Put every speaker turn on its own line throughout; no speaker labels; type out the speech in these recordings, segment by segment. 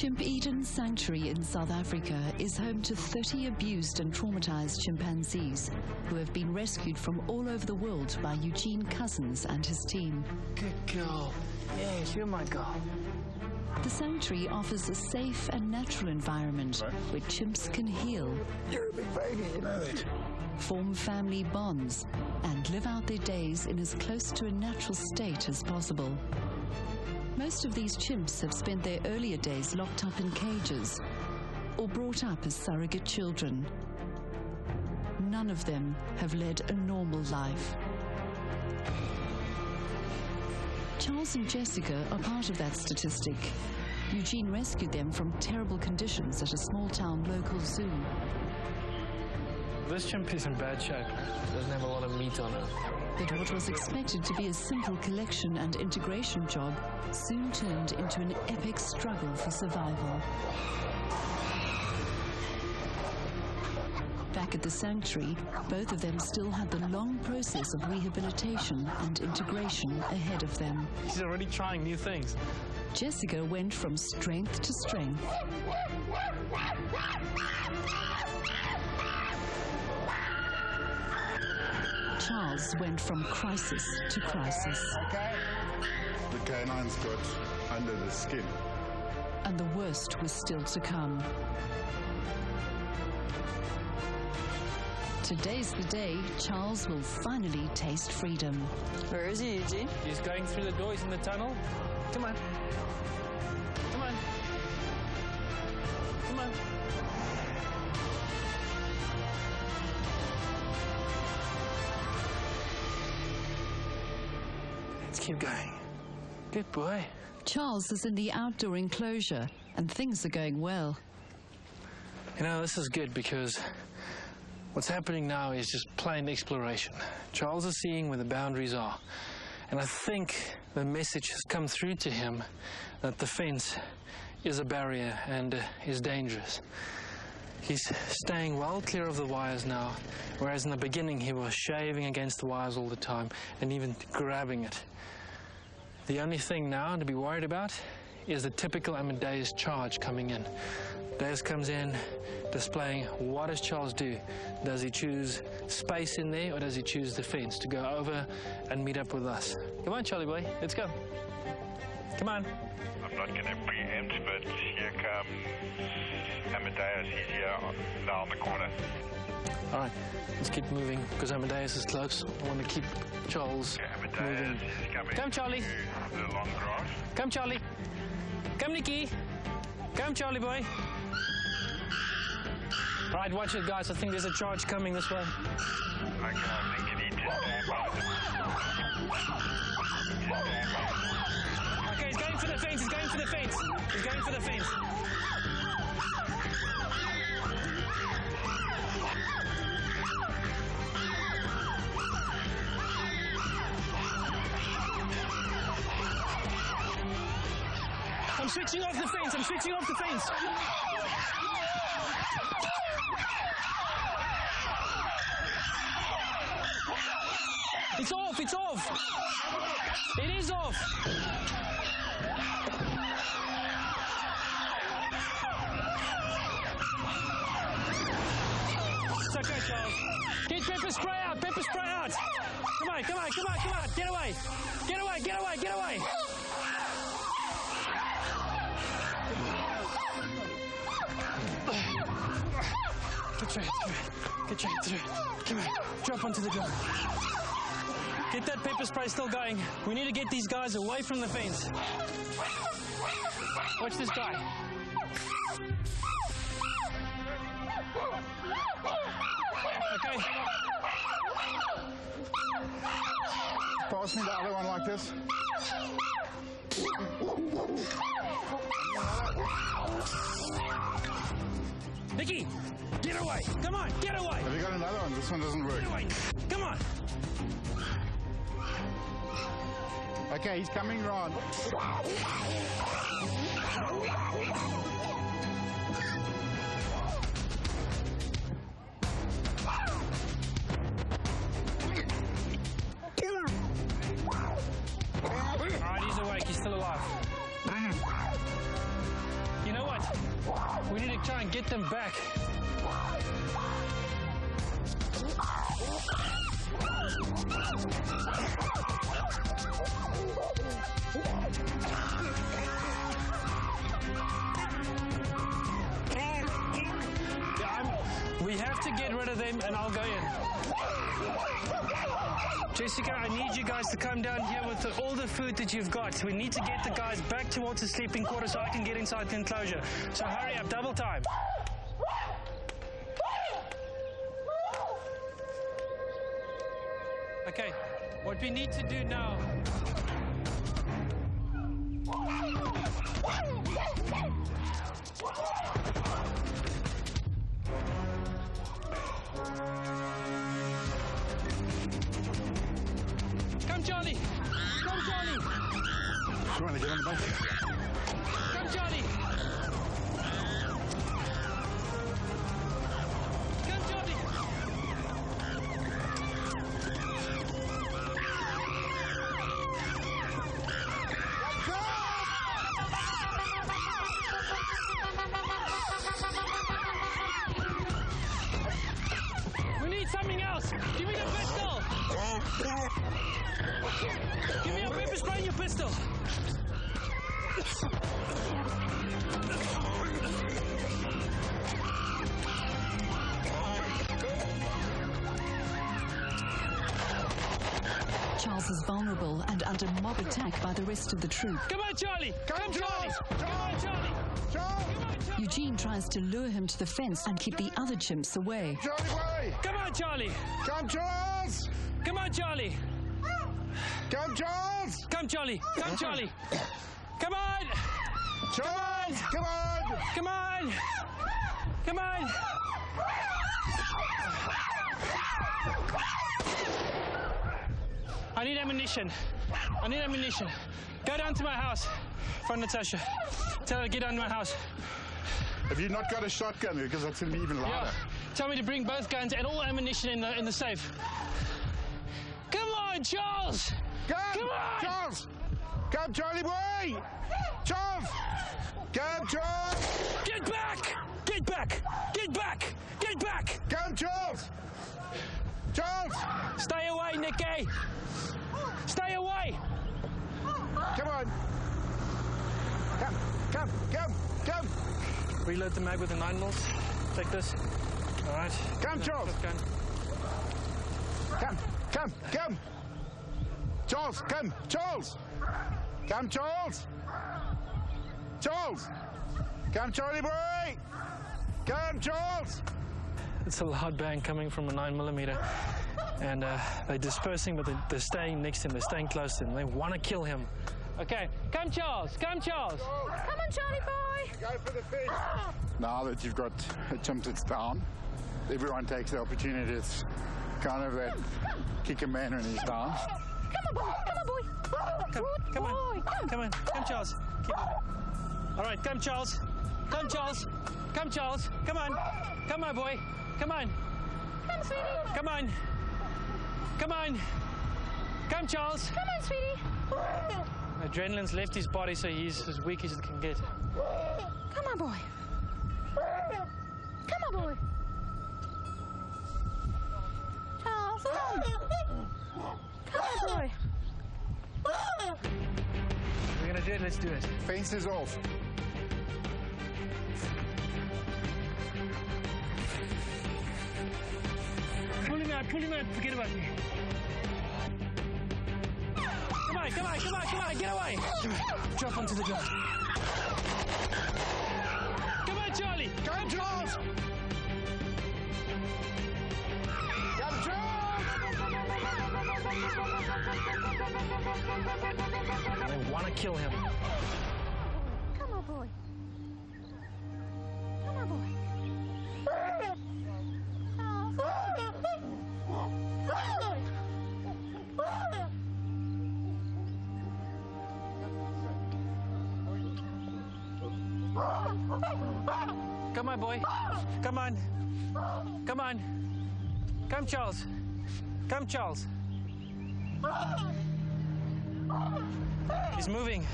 Chimp Eden Sanctuary in South Africa is home to 30 abused and traumatized chimpanzees who have been rescued from all over the world by Eugene Cousins and his team.
Good girl. Yes, you're my girl.
The sanctuary offers a safe and natural environment where chimps can heal,
You're a big baby, you know that.
form family bonds, and live out their days in as close to a natural state as possible. Most of these chimps have spent their earlier days locked up in cages or brought up as surrogate children. None of them have led a normal life. Charles and Jessica are part of that statistic. Eugene rescued them from terrible conditions at a small-town local zoo.
This chimp is in bad shape. Doesn't have a lot of meat on it.
But what was expected to be a simple collection and integration job soon turned into an epic struggle for survival. Back at the sanctuary, both of them still had the long process of rehabilitation and integration ahead of them.
He's already trying new things.
Jessica went from strength to strength. Charles went from crisis to crisis.
Okay. The canine's got under the skin.
And the worst was still to come. Today's the day Charles will finally taste freedom.
Where is he, Eugene?
He's going through the doors in the tunnel. Come on. Come on. Come on. Let's keep going. Good boy.
Charles is in the outdoor enclosure, and things are going well.
You know, this is good because what's happening now is just plain exploration. Charles is seeing where the boundaries are. And I think the message has come through to him that the fence is a barrier and is dangerous. He's staying well clear of the wires now, whereas in the beginning he was shaving against the wires all the time and even grabbing it. The only thing now to be worried about is the typical Amadeus charge coming in. Amadeus comes in, displaying what does Charles do? Does he choose space in there or does he choose the fence to go over and meet up with us? Come on, Charlie boy, let's go. Come on.
I'm not going to preempt, but here comes Amadeus. He's here down the corner.
All right, let's keep moving because Amadeus is close. I want to keep Charles moving. Come, Charlie.
The long grass.
Come, Charlie. Come, Nikki. Come, Charlie boy. All right, watch it, guys. I think there's a charge coming this way.
Okay, I think you need to stand by.
Okay, he's going for the fence. He's going for the fence. He's going for the fence. I'm switching off the fence. I'm switching off the fence. It's off. It's off. It is off. It's okay, Charles. Get pepper spray out. Pepper spray out. Come on. Come on. Come on. Come on. Get away. Get away. Get away. Get away. Get your head through. Get your head through. Come on. Drop onto the ground. Get that pepper spray still going. We need to get these guys away from the fence. Watch this guy. Okay.
Pass me the other one like this.
Nikki, get away. Come on, get away.
Have you got another one? This one doesn't work.
Get away. Come on.
Okay, he's coming round.
All right, he's awake. He's still alive. You know what? We need to try and get them back. We have to get rid of them, and I'll go in. Jessica, I need you guys to come down here with all the food that you've got. We need to get the guys back towards the sleeping quarters so I can get inside the enclosure. So hurry up, double time. Okay, what we need to do now... Come, Charlie! Come, Charlie!
Trying to get on the back.
Come, Charlie! Come, Charlie! We need something else! Give me the pistol! Give me your pepper spray and your pistol!
Charles is vulnerable and under mob attack by the rest of the troop.
Come on, Charlie! Come, Charlie!
Charles!
Come on, Charlie!
Charles!
Come on, Charlie!
Eugene tries to lure him to the fence and keep the other chimps away.
Charlie, way!
Come on, Charlie!
Come, Charles!
Come on, Charlie!
Come, Charles!
Come, Charlie! Come, Charlie! Come on!
Charles! Come on!
Come on! Come on! I need ammunition. I need ammunition. Go down to my house from Natasha. Tell her to get down to my house.
Have you not got a shotgun? Because that's going to be even louder.
Yeah. Tell me to bring both guns and all ammunition in the safe. Come on, Charles! Come on!
Charles! Come, Charlie boy! Charles! Come, Charles!
Get back! Get back! Get back! Get back!
Come, Charles! Charles!
Stay away, Nicky! Stay away!
Come on! Come!
Reload the mag with the 9mm. Take this. All right.
Come, Charles!
Gun.
Come! Charles, come! Charles! Come, Charles! Charles! Come, Charlie boy! Come, Charles!
It's a loud bang coming from a 9mm. And they're dispersing, but they're staying next to him. They're staying close to him. They want to kill him. Okay, come, Charles! Come, Charles!
Come on, Charlie boy!
Go for the fish! Now that you've got a chimp that's down, everyone takes the opportunity. It's kind of that kick a man when he's down.
Come on, boy! Come on, boy!
Come
Good
on.
boy.
Come on. Come, Charles. Keep moving. All right, come, Charles. Come, Charles. Come, Charles. Come on. Come, my boy. Come on.
Come, sweetie!
Come on. Come on. Come, Charles.
Come on, sweetie!
Adrenaline's left his body, so he's as weak as it can get.
Come on, boy! Come on, boy! Charles! Come on, boy!
We're going to do it. Let's do it.
Fence is off.
Pull him out. Forget about me. Come on, get away! Drop onto the ground. Come on, Charlie!
Come, Charles! Come, Charles!
They want to kill him.
Come on, boy! Come on, boy!
Come on, boy. Come on. Come on. Come, Charles. Come, Charles. He's moving.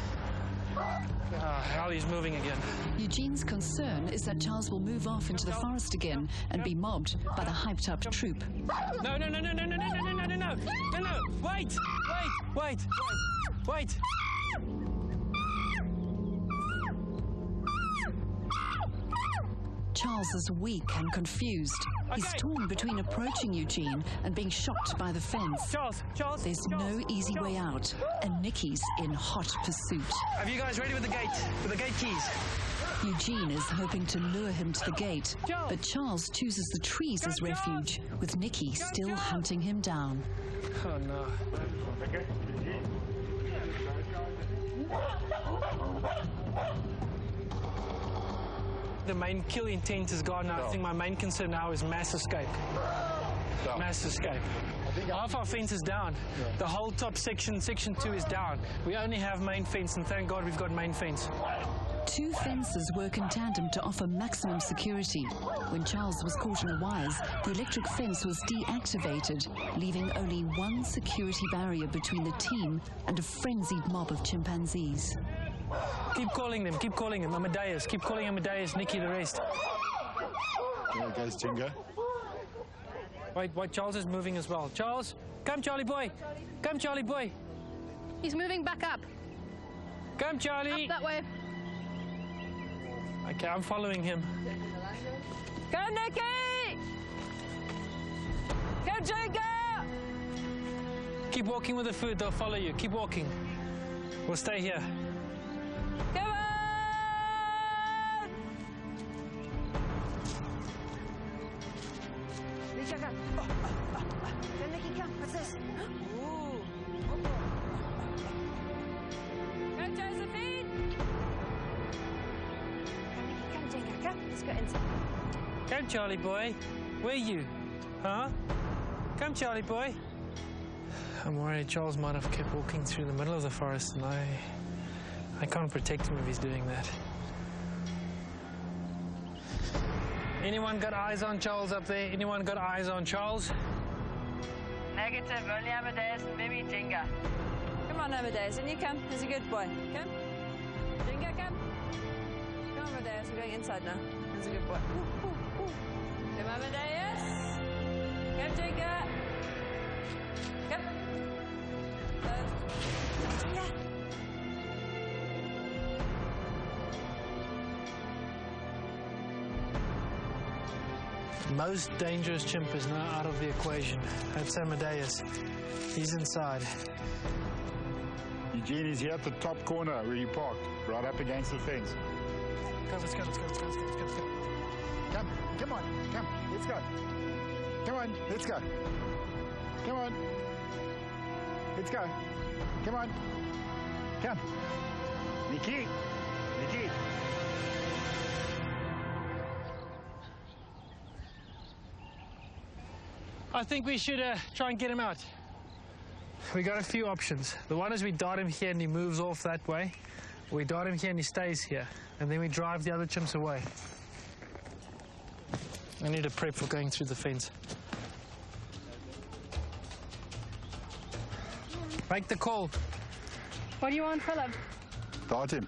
Hell, he's moving again.
Eugene's concern is that Charles will move off into the forest again and be mobbed by the hyped-up troop.
No, no, no, no, no, no, no, no, no, no, no, no, no, wait, wait, wait, wait.
Charles is weak and confused. He's torn between approaching Eugene and being shocked by the fence.
Charles,
There's no easy way out, and Nicky's in hot pursuit.
Are you guys ready with the gate keys?
Eugene is hoping to lure him to the gate, but Charles chooses the trees as refuge, with Nicky still hunting him down.
Oh, no. The main kill intent is gone now. I think my main concern now is mass escape. Mass escape. Half our fence is down. The whole top section 2 is down. We only have main fence, and thank God we've got main fence.
2 fences work in tandem to offer maximum security. When Charles was caught in the wires, the electric fence was deactivated, leaving only one security barrier between the team and a frenzied mob of chimpanzees.
Keep calling them. Amadeus. Keep calling Amadeus, Nicky, the rest.
There goes Jingo.
Wait, Charles is moving as well. Charles, come, Charlie boy. Come, Charlie boy.
He's moving back up.
Come, Charlie.
Up that way.
Okay, I'm following him.
Go, Nicky! Go, Jingo!
Keep walking with the food. They'll follow you. Keep walking. We'll stay here.
Come on! Nicky, come. Go, Nicky, come. What's this? Go, Josephine! Come, Jingo, come. Let's go inside.
Come, Charlie boy. Where are you? Huh? Come, Charlie boy. I'm worried Charles might have kept walking through the middle of the forest, and I can't protect him if he's doing that. Anyone got eyes on Charles up there? Anyone got eyes on Charles?
Negative, only Amadeus and maybe Jinga.
Come on, Amadeus, and you come. He's a good boy. Come. Jingo, come. Come, Amadeus. We're going inside now. He's a good boy. Come, Amadeus. Come, Jingo. Come. Yeah.
Most dangerous chimp is now out of the equation. That's Amadeus. He's inside.
Eugene is here at the top corner where you parked, right up against the fence.
Let's go.
Come on, let's go. Come on, let's go. Come on. Let's go. Come on. Come. Nicky.
I think we should try and get him out. We got a few options. The one is we dart him here and he moves off that way. We dart him here and he stays here. And then we drive the other chimps away. I need a prep for going through the fence. Make the call.
What do you want, Philip?
Dart him.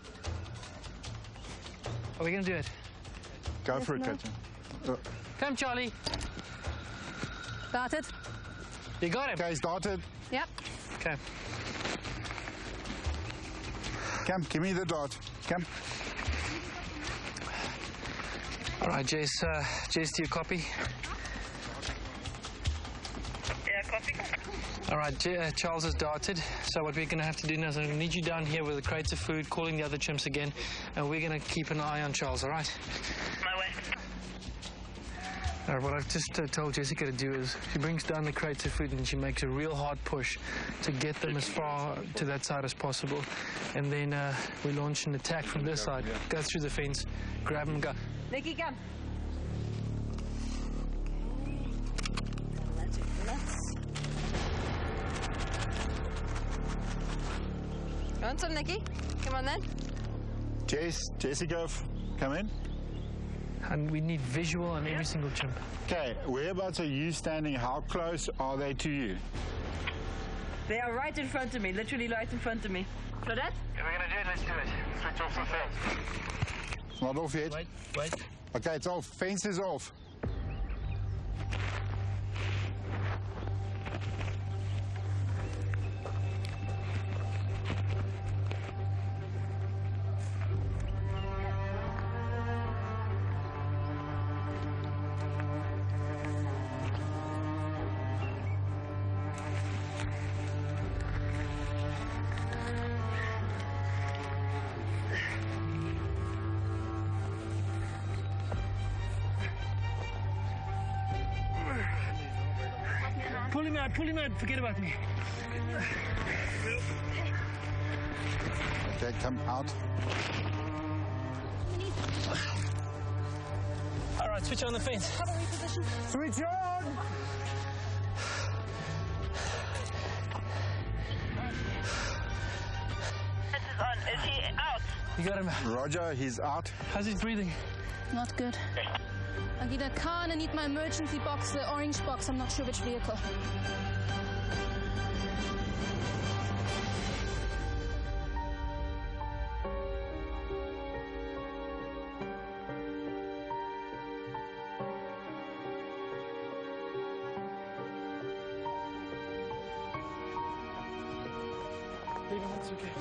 Are we going to do it?
Go for it, Katja.
Come, Charlie.
Started.
You got him?
Okay, he's darted.
Yep.
Okay.
Come, give me the dart. Come.
All right, Jess, do you copy?
Yeah, copy.
All right, Charles has darted. So what we're going to have to do now is I'm going to need you down here with the crates of food, calling the other chimps again, and we're going to keep an eye on Charles, all right?
My way.
All right, what I've just told Jessica to do is she brings down the crates of food and she makes a real hard push to get them as far to that side as possible. And then we launch an attack from this side, go through the fence, grab them, go.
Nicky, come. Go on some, Nicky. Come on then.
Jessica, come in.
And we need visual on every single chimp.
Okay, whereabouts are you standing? How close are they to you?
They are right in front of me, literally right in front of me. Claudette?
If we're gonna do it, let's do it. Switch off the fence.
It's not off yet.
Wait.
Okay, it's off. Fence is off.
Pull him out, forget about me.
Okay, come out.
All right, switch on the fence.
Switch on!
This is on. Is he out?
You got him.
Roger, he's out.
How's his breathing?
Not good. I need a car and I need my emergency box, the orange box. I'm not sure which vehicle.
It's okay.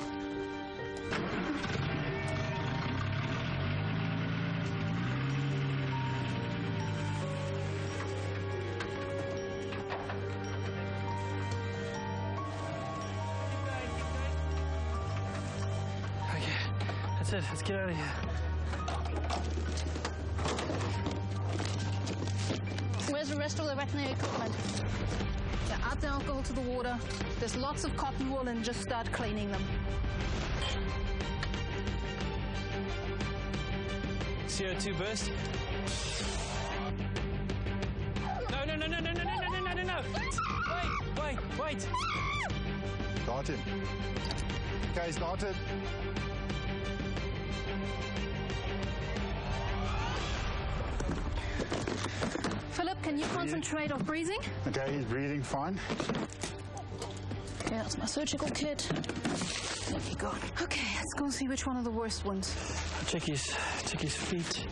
Okay, that's it. Let's get out of here.
Where's the rest of the veterinary equipment? Yeah, add the alcohol to the water. There's lots of cotton wool and just start cleaning them.
CO2 burst. No. Wait.
Start him. Okay, started.
Philip, can you concentrate on breathing?
Okay, he's breathing fine.
Okay, that's my surgical kit. There we go. Okay, let's go and see which one of the worst ones.
Check his feet.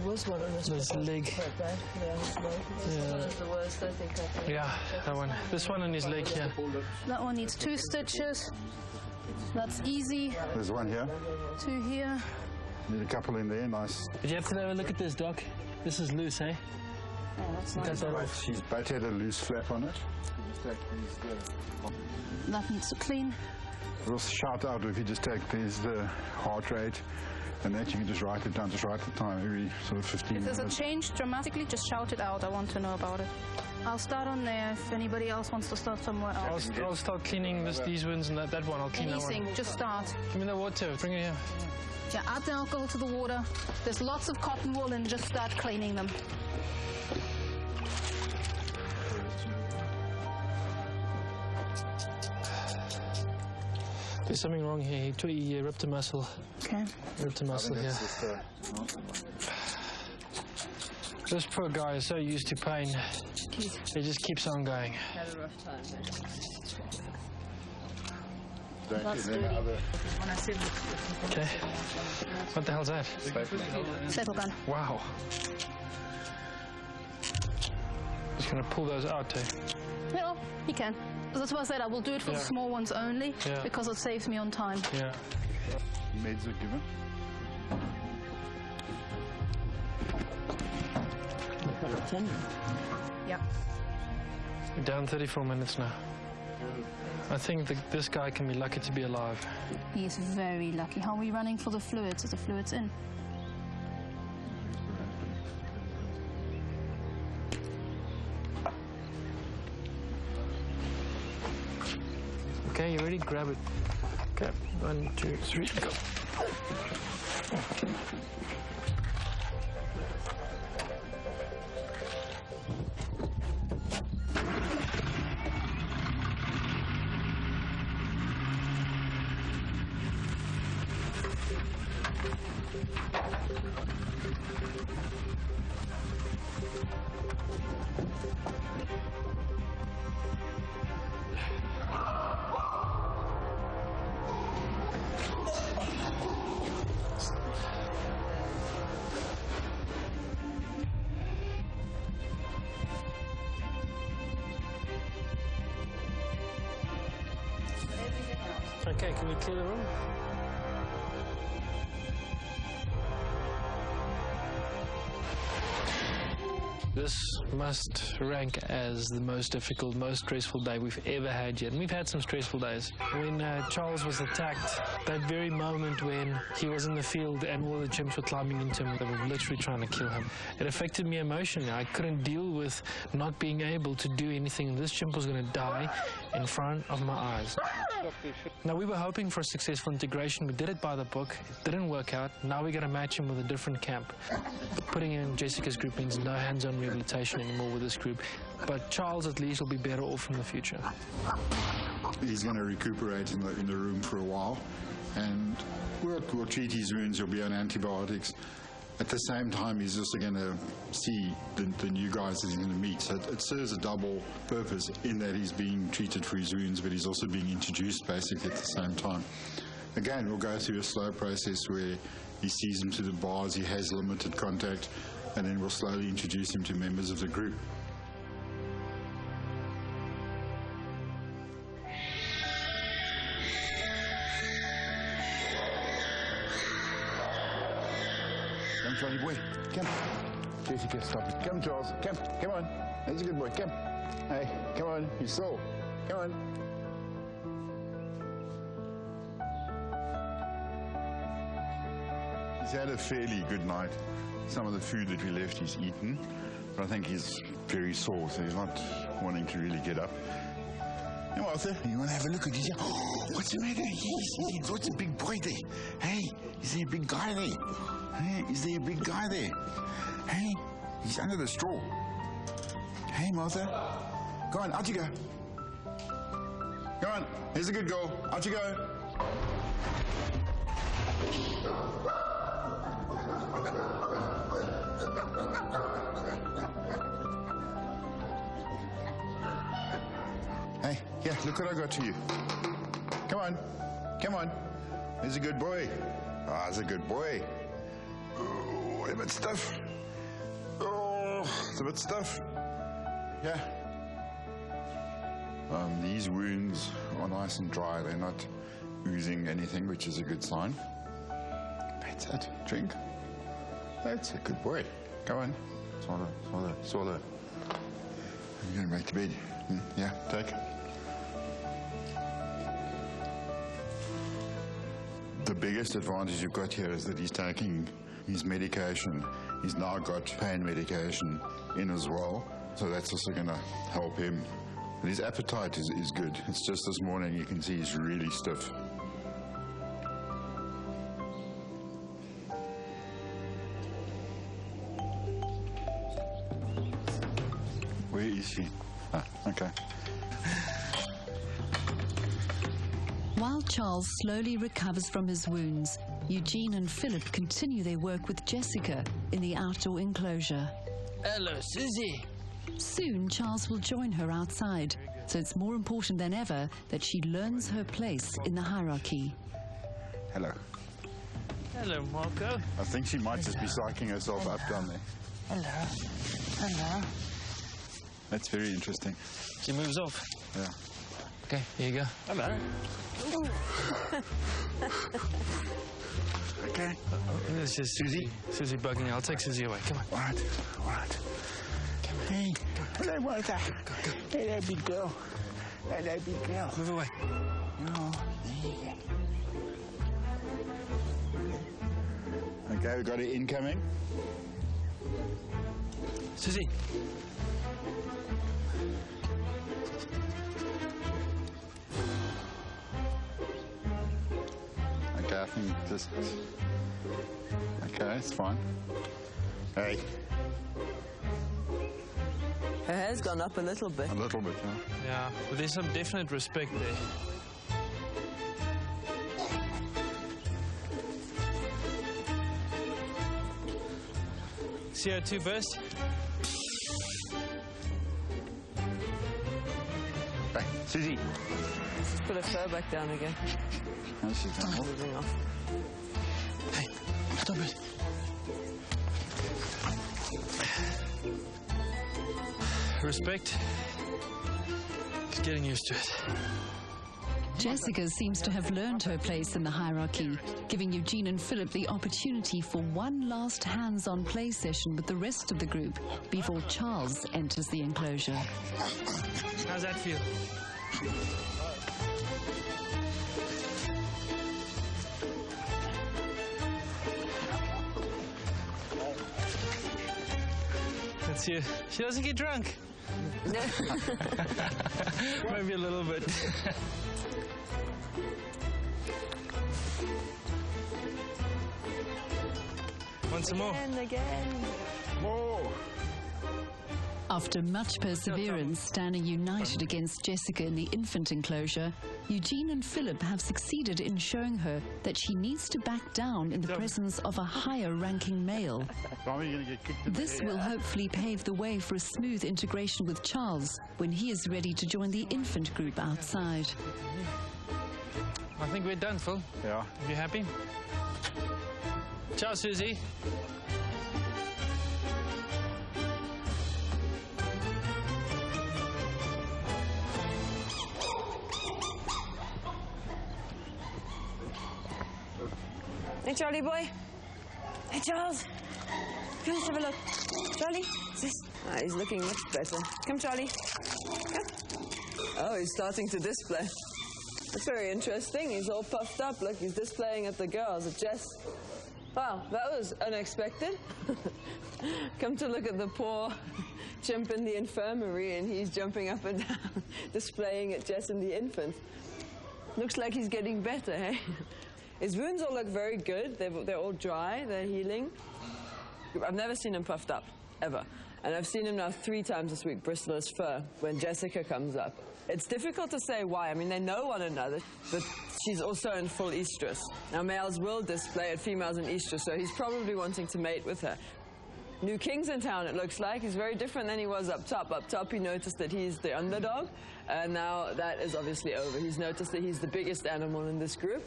Worst one on this
His leg.
right? Yeah, his leg. This one is the worst, I think.
Yeah, that one. This one on his leg here.
That one needs 2 stitches. That's easy.
There's one here.
2 here.
Need a couple in there, nice.
But you have to have a look at this, Doc. This is loose, eh?
Oh, that's
Cut
nice.
that off.
His butt had a loose flap on it.
That needs to clean.
We'll shout out if you just take the heart rate and that you can just write it down, just write the time every sort of 15
If there's a
minutes.
change dramatically, just shout it out. I want to know about it. I'll start on there if anybody else wants to start somewhere else.
I'll start cleaning these ones and that one. I'll clean
Anything,
that one.
just start.
Give me the water. Bring it here.
Yeah, add the alcohol to the water. There's lots of cotton wool and just start cleaning them.
There's something wrong here. He ripped a muscle.
Okay.
Ripped a muscle here. This poor guy is so used to pain. He just keeps on going.
Had a rough time,
That's dirty.
When I said
Okay. What the hell's that?
Settle gun.
Wow. Just gonna pull those out, eh?
Yeah, you can. That's why I said I will do it for the small ones only, because it saves me on time.
Yeah.
Meds are given.
Yep.
We're down 34 minutes now. I think this guy can be lucky to be alive.
He is very lucky. How are we running for the fluids? Is the fluids in?
Okay, you ready? Grab it. Okay, 1, 2, 3, go. Okay, can we clear the room? This must rank as the most difficult, most stressful day we've ever had yet. And we've had some stressful days. When Charles was attacked, that very moment when he was in the field and all the chimps were climbing into him, they were literally trying to kill him. It affected me emotionally. I couldn't deal with not being able to do anything. This chimp was going to die in front of my eyes. Now, we were hoping for a successful integration. We did it by the book. It didn't work out. Now we're going to match him with a different camp. Putting him in Jessica's group means no hands-on rehabilitation anymore with this group. But Charles, at least, will be better off in the future.
He's going to recuperate in the room for a while. And we'll treat his wounds. He'll be on antibiotics. At the same time, he's also going to see the new guys that he's going to meet. So it serves a double purpose in that he's being treated for his wounds, but he's also being introduced basically at the same time. Again, we'll go through a slow process where he sees him to the bars, he has limited contact, and then we'll slowly introduce him to members of the group. Come, Charlie boy, come. Jessica, stop it. Come, Charles, come on. That's a good boy, come. Hey, come on, you're sore. Come on. He's had a fairly good night. Some of the food that we left he's eaten, but I think he's very sore, so he's not wanting to really get up. Hey, Martha, you want to have a look at his... Oh, what's the matter? Yes, what's a big boy there? Hey, is there a big guy there? Hey, is there a big guy there? Hey, he's under the straw. Hey, Martha. Go on, out you go. Go on, here's a good girl. Out you go. Hey, yeah, look what I got to you. Come on, come on. He's a good boy. Ah, he's a good boy. Oh, a bit stiff. Oh, it's a bit stiff. Yeah. These wounds are nice and dry. They're not oozing anything, which is a good sign. That's it. Drink. That's a good boy. Go on. Swallow, swallow, swallow. You're going back to bed. Yeah, take. The biggest advantage you've got here is that he's taking his medication. He's now got pain medication in as well, so that's also going to help him. But his appetite is good. It's just this morning you can see he's really stiff. Where is she? Ah, okay.
While Charles slowly recovers from his wounds, Eugene and Philip continue their work with Jessica in the outdoor enclosure.
Hello, Susie.
Soon, Charles will join her outside, so it's more important than ever that she learns her place in the hierarchy.
Hello.
Hello, Marco.
I think she might just be psyching herself up down there.
Hello. Hello.
That's very interesting.
She moves off.
Yeah.
Okay, here you go. Hello.
Okay.
This is Susie. Susie bugging. I'll take Susie away. Come on.
All right. All right. Hey. Hello, Martha. Hello, big girl. Hello, big girl.
Move away.
Oh, there you go. Okay, we got it incoming.
Susie.
Okay, I think just... Okay, it's fine. Hey.
Her hair's gone up a little bit.
A little bit, huh?
Yeah, but there's some definite respect there. CO2 burst.
Hey, Susie.
Just put her fur back down again.
Oh, she's done well.
Moving off.
Hey, stop it. Respect. He's getting used to it.
Jessica seems to have learned her place in the hierarchy, giving Eugene and Philip the opportunity for one last hands-on play session with the rest of the group before Charles enters the enclosure.
How's that feel? Let's see. She doesn't get drunk. Maybe a little bit. Want some more?
Again.
More.
After much perseverance, standing united against Jessica in the infant enclosure, Eugene and Philip have succeeded in showing her that she needs to back down in the presence of a higher-ranking male. This will hopefully pave the way for a smooth integration with Charles when he is ready to join the infant group outside.
I think we're done, Phil.
Yeah.
You happy? Ciao, Susie.
Hey, Charlie boy. Hey, Charles. Come, let's have a look. Charlie, what's this? Ah, he's looking much better. Come, Charlie. Come. Oh, he's starting to display. That's very interesting. He's all puffed up. Look, he's displaying at the girls, at Jess. Wow, that was unexpected. Come to look at the poor chimp in the infirmary, and he's jumping up and down, displaying at Jess and the infant. Looks like he's getting better, hey? His wounds all look very good. They're all dry. They're healing. I've never seen him puffed up, ever. And I've seen him now 3 times this week bristle his fur when Jessica comes up. It's difficult to say why. I mean, they know one another, but she's also in full estrus. Now, males will display it, females in estrus, so he's probably wanting to mate with her. New king's in town, it looks like. He's very different than he was up top. Up top, he noticed that he's the underdog, and now that is obviously over. He's noticed that he's the biggest animal in this group,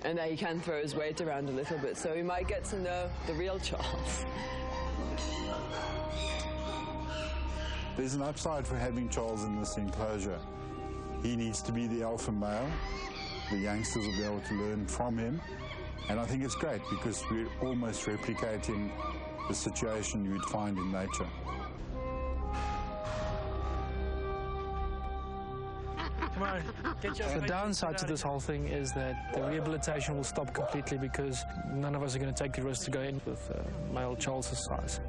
and that he can throw his weight around a little bit, so he might get to know the real Charles.
There's an upside for having Charles in this enclosure. He needs to be the alpha male. The youngsters will be able to learn from him. And I think it's great because we're almost replicating the situation you'd find in nature.
Come on, get your... The downside to this whole thing is that the rehabilitation will stop completely because none of us are going to take the risk to go in with male Charles' size.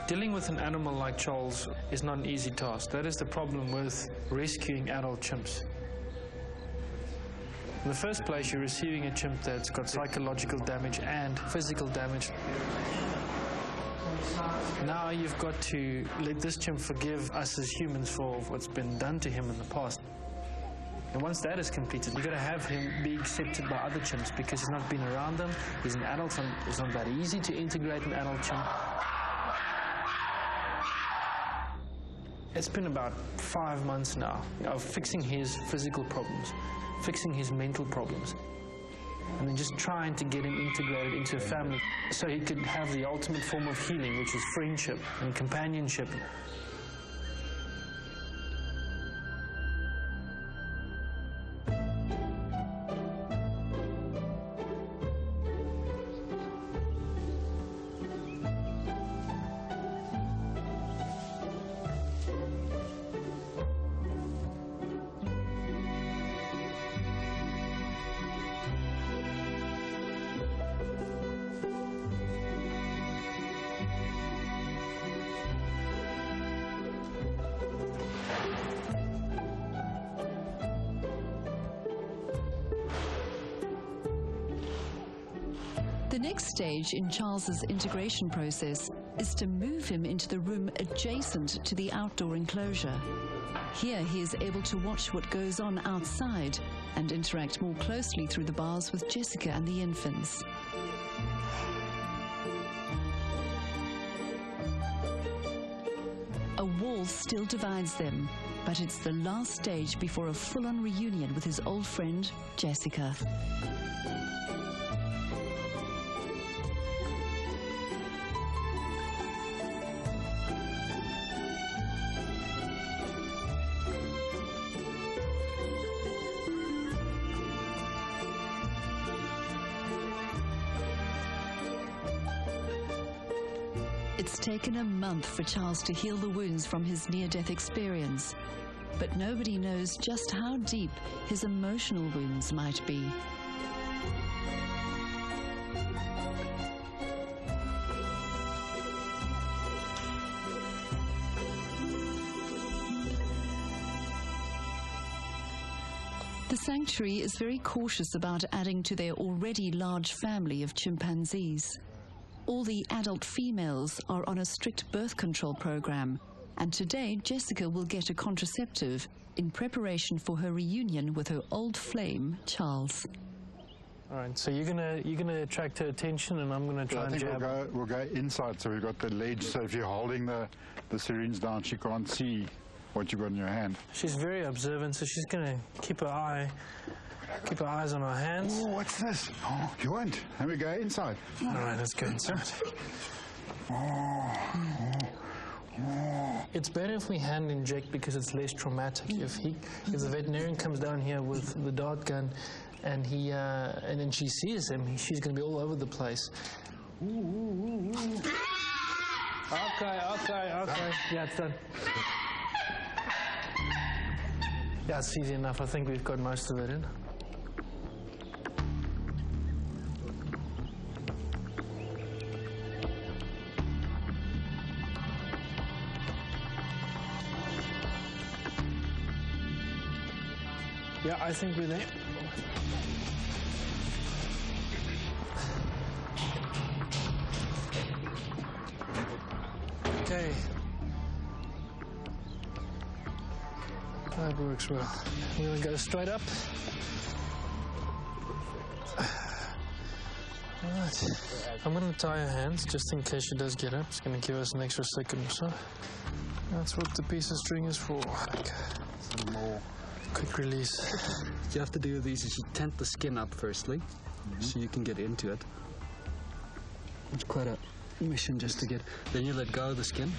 Dealing with an animal like Charles is not an easy task. That is the problem with rescuing adult chimps. In the first place, you're receiving a chimp that's got psychological damage and physical damage. Now you've got to let this chimp forgive us as humans for what's been done to him in the past. And once that is completed, you've got to have him be accepted by other chimps because he's not been around them. He's an adult, and it's not that easy to integrate an adult chimp. It's been about 5 months now of fixing his physical problems, fixing his mental problems, and then just trying to get him integrated into a family so he could have the ultimate form of healing, which is friendship and companionship.
The next stage in Charles's integration process is to move him into the room adjacent to the outdoor enclosure. Here he is able to watch what goes on outside and interact more closely through the bars with Jessica and the infants. A wall still divides them, but it's the last stage before a full-on reunion with his old friend, Jessica. It's taken a month for Charles to heal the wounds from his near-death experience, but nobody knows just how deep his emotional wounds might be. The sanctuary is very cautious about adding to their already large family of chimpanzees. All the adult females are on a strict birth control program, and today Jessica will get a contraceptive in preparation for her reunion with her old flame, Charles.
All right, so you're gonna attract her attention, and I'm gonna try and jab.
We'll go inside, so we've got the ledge, so if you're holding the syringe down, she can't see what you've got in your hand.
She's very observant, so she's gonna keep her eyes on our hands.
Oh, what's this? Oh, you won't. And we go inside.
All right, let's go inside. It's better if we hand inject because it's less traumatic. If the veterinarian comes down here with the dart gun, and then she sees him, she's gonna be all over the place. Okay. Yeah, it's done. Yeah, it's easy enough. I think we've got most of it in. Yeah, I think we're there. Okay. That works well. We're going to go straight up. Alright. I'm going to tie her hands just in case she does get up. It's going to give us an extra second or so. That's what the piece of string is for. Okay.
Some more.
Quick release.
What you have to do with these is you tent the skin up firstly, so you can get into it. It's quite a mission just to get. Then you let go of the skin,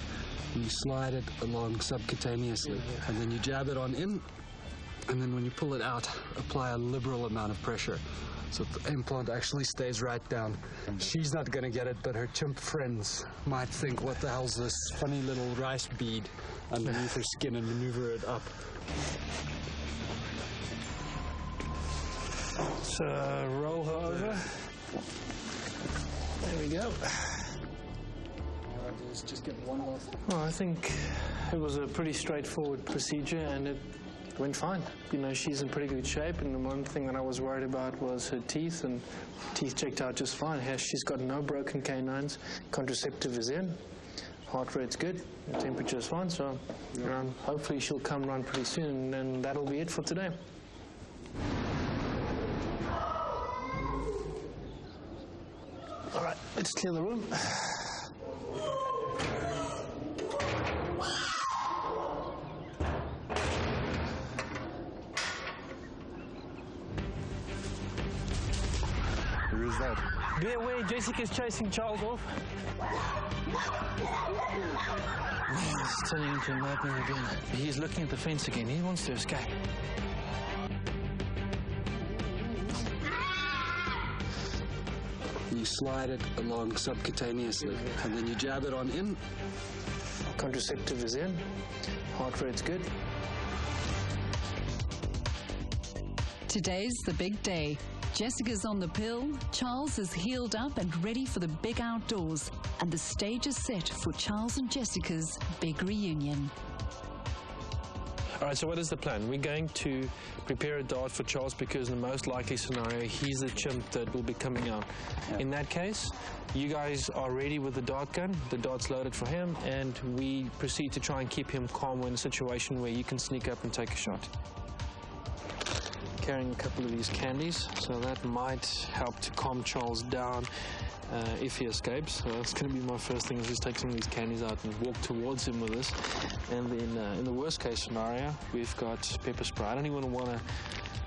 and you slide it along subcutaneously, and then you jab it on in, and then when you pull it out, apply a liberal amount of pressure, so the implant actually stays right down. She's not going to get it, but her chimp friends might think, what the hell's this funny little rice bead underneath her skin, and maneuver it up.
So roll her over. There we go.
Just get one last.
Well, I think it was a pretty straightforward procedure, and it went fine. You know, she's in pretty good shape, and the one thing that I was worried about was her teeth, and teeth checked out just fine. She's got no broken canines. Contraceptive is in. Heart rate's good. The temperature's fine, so hopefully she'll come around pretty soon, and that'll be it for today. All right, let's clear the room.
Who is that?
Be aware, Jessica's chasing Charles off. It's turning into a nightmare again. He's looking at the fence again. He wants to escape.
You slide it along subcutaneously, and then you jab it on in.
Contraceptive is in. Heart rate's good.
Today's the big day. Jessica's on the pill, Charles is healed up and ready for the big outdoors, and the stage is set for Charles and Jessica's big reunion.
All right, so what is the plan? We're going to prepare a dart for Charles because in the most likely scenario, he's the chimp that will be coming out. Yeah. In that case, you guys are ready with the dart gun, the dart's loaded for him, and we proceed to try and keep him calm in a situation where you can sneak up and take a shot. Carrying a couple of these candies, so that might help to calm Charles down if he escapes. So that's going to be my first thing, is just take some of these candies out and walk towards him with this. And then in the worst case scenario, we've got pepper spray. I don't even want to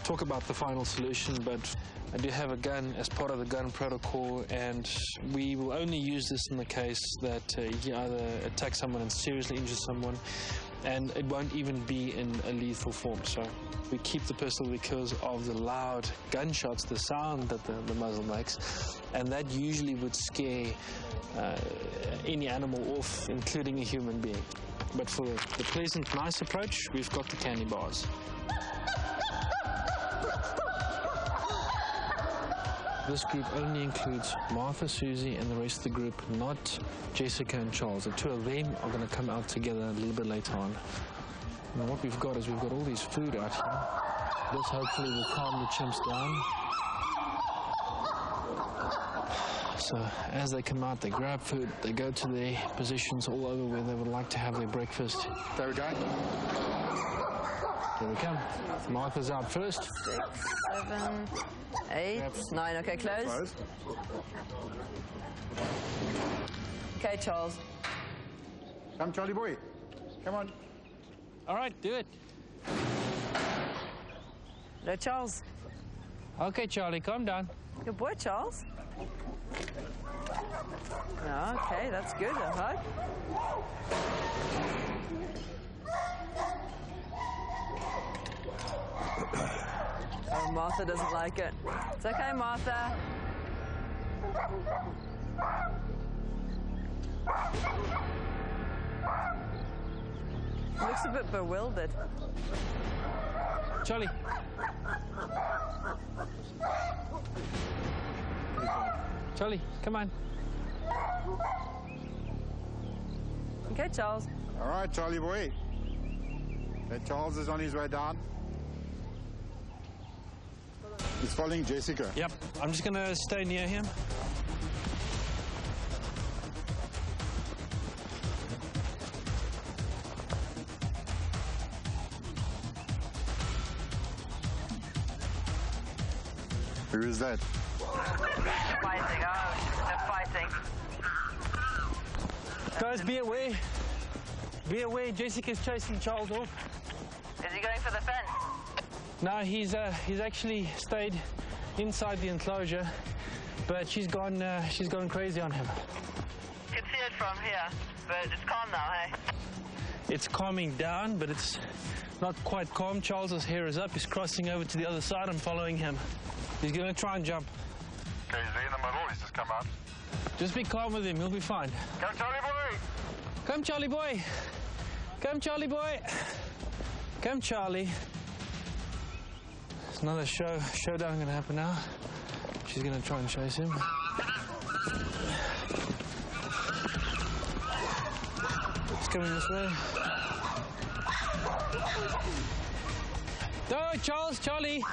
talk about the final solution, but I do have a gun as part of the gun protocol, and we will only use this in the case that he either attacks someone and seriously injures someone, and it won't even be in a lethal form. So we keep the pistol because of the loud gunshots, the sound that the muzzle makes, and that usually would scare any animal off, including a human being. But for the pleasant, nice approach, we've got the candy bars. This group only includes Martha, Susie, and the rest of the group, not Jessica and Charles. The two of them are going to come out together a little bit later on. And what we've got is we've got all these food out here. This hopefully will calm the chimps down. So as they come out, they grab food, they go to their positions all over where they would like to have their breakfast.
There we go.
Here we come. Martha's out first.
6, 7, 8, 9. Okay, close. Okay, Charles.
Come, Charlie boy. Come on.
All right, do it.
No, Charles.
Okay, Charlie, calm down.
Good boy, Charles. Okay, that's good. A hug. Oh, Martha doesn't like it. It's okay, Martha. Looks a bit bewildered.
Charlie. Charlie, come on.
Okay, Charles.
All right, Charlie boy. Okay, Charles is on his way down. He's following Jessica.
Yep, I'm just going to stay near him.
Who is that?
Fighting, oh, they're fighting.
Guys, be aware. Be aware, Jessica's chasing Charles off.
Is he going for the fence?
No, he's actually stayed inside the enclosure, but she's gone crazy on him.
You can see it from here, but it's calm now, hey?
It's calming down, but it's not quite calm. Charles's hair is up. He's crossing over to the other side. I'm following him. He's going to try and jump.
Okay, he's there in the middle. He's just come out.
Just be calm with him. He'll be fine.
Come, Charlie boy!
Come, Charlie boy. Come, Charlie boy. Come, Charlie. There's another showdown going to happen now. She's going to try and chase him. He's coming this way. No, Charles, Charlie.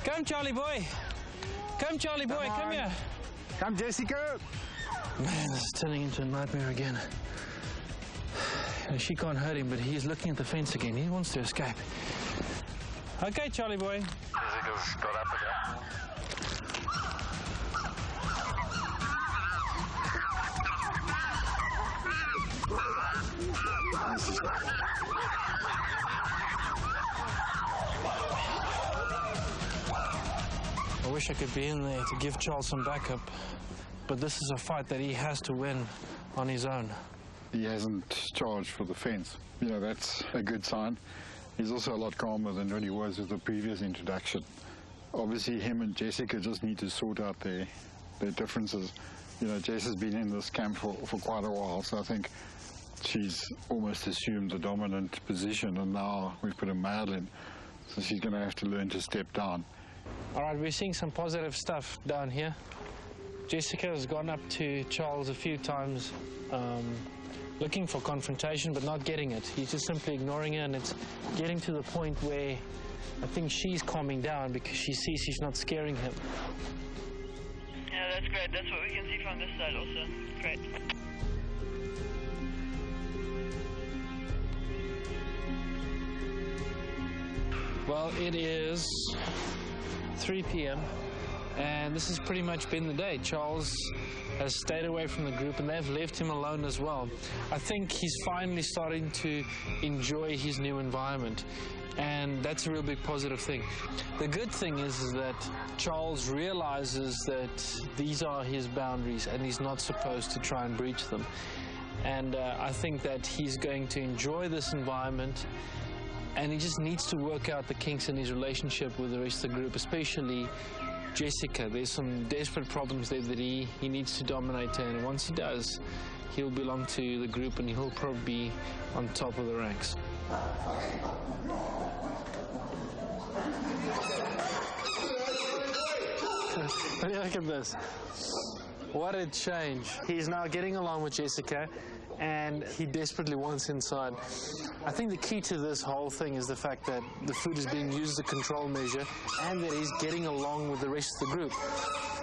Come, Charlie boy. Come, Charlie boy, come here.
Come, Jessica.
Man, this is turning into a nightmare again. She can't hurt him, but he's looking at the fence again. He wants to escape. Okay, Charlie boy.
Jessica's got up again.
I wish I could be in there to give Charles some backup, but this is a fight that he has to win on his own.
He hasn't charged for the fence. You know, that's a good sign. He's also a lot calmer than when he was with the previous introduction. Obviously, him and Jessica just need to sort out their differences. You know, Jess has been in this camp for quite a while, so I think she's almost assumed the dominant position, and now we've put a male in, so she's going to have to learn to step down.
All right, we're seeing some positive stuff down here. Jessica has gone up to Charles a few times, looking for confrontation, but not getting it. He's just simply ignoring her, and it's getting to the point where I think she's calming down because she sees she's not scaring him.
Yeah, that's great. That's what we can see from this side also. Great.
Well, it is 3 p.m. and this has pretty much been the day. Charles has stayed away from the group and they've left him alone as well. I think he's finally starting to enjoy his new environment, and that's a real big positive thing. The good thing is that Charles realizes that these are his boundaries and he's not supposed to try and breach them. And I think that he's going to enjoy this environment, and he just needs to work out the kinks in his relationship with the rest of the group, especially Jessica. There's some desperate problems there that he needs to dominate, and once he does, he'll belong to the group and he'll probably be on top of the ranks. Look at this. What a change. He's now getting along with Jessica, and he desperately wants inside. I think the key to this whole thing is the fact that the food is being used as a control measure and that he's getting along with the rest of the group.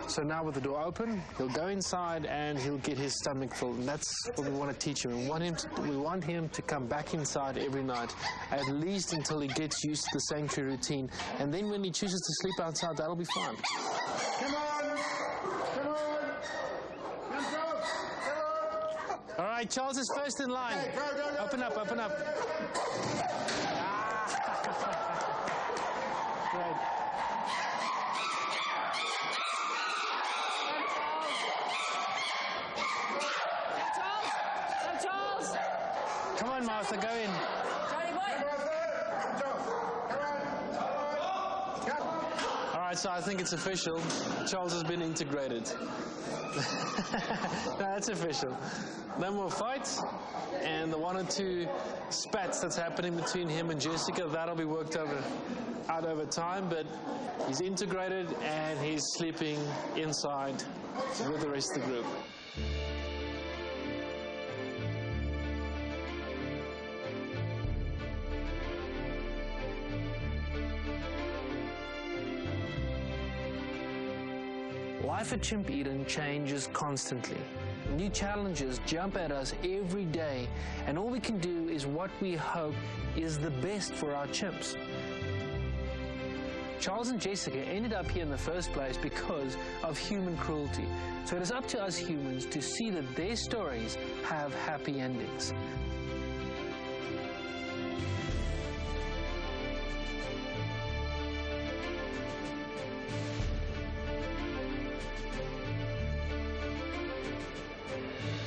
So now with the door open, he'll go inside and he'll get his stomach filled. And that's what we want to teach him. We want him to come back inside every night, at least until he gets used to the sanctuary routine. And then when he chooses to sleep outside, that'll be fine.
Come on! Come on! Come, Charles! Come on!
All right, Charles is first in line.
Hey, go.
Open up, open up. Great.
Charles!
Come on, Martha, go in.
Johnny boy!
All right, so I think it's official. Charles has been integrated. No, that's official. No more fights, and the 1 or 2 spats that's happening between him and Jessica, that'll be worked out over time, but he's integrated and he's sleeping inside with the rest of the group. Life at Chimp Eden changes constantly. New challenges jump at us every day, and all we can do is what we hope is the best for our chimps. Charles and Jessica ended up here in the first place because of human cruelty. So it is up to us humans to see that their stories have happy endings.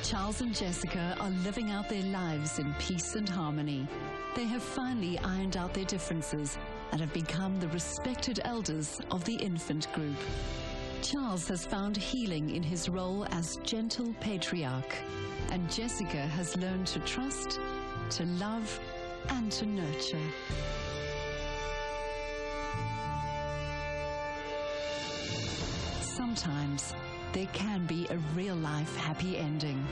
Charles and Jessica are living out their lives in peace and harmony. They have finally ironed out their differences and have become the respected elders of the infant group. Charles has found healing in his role as gentle patriarch, and Jessica has learned to trust, to love, and to nurture. Sometimes there can be a real-life happy ending.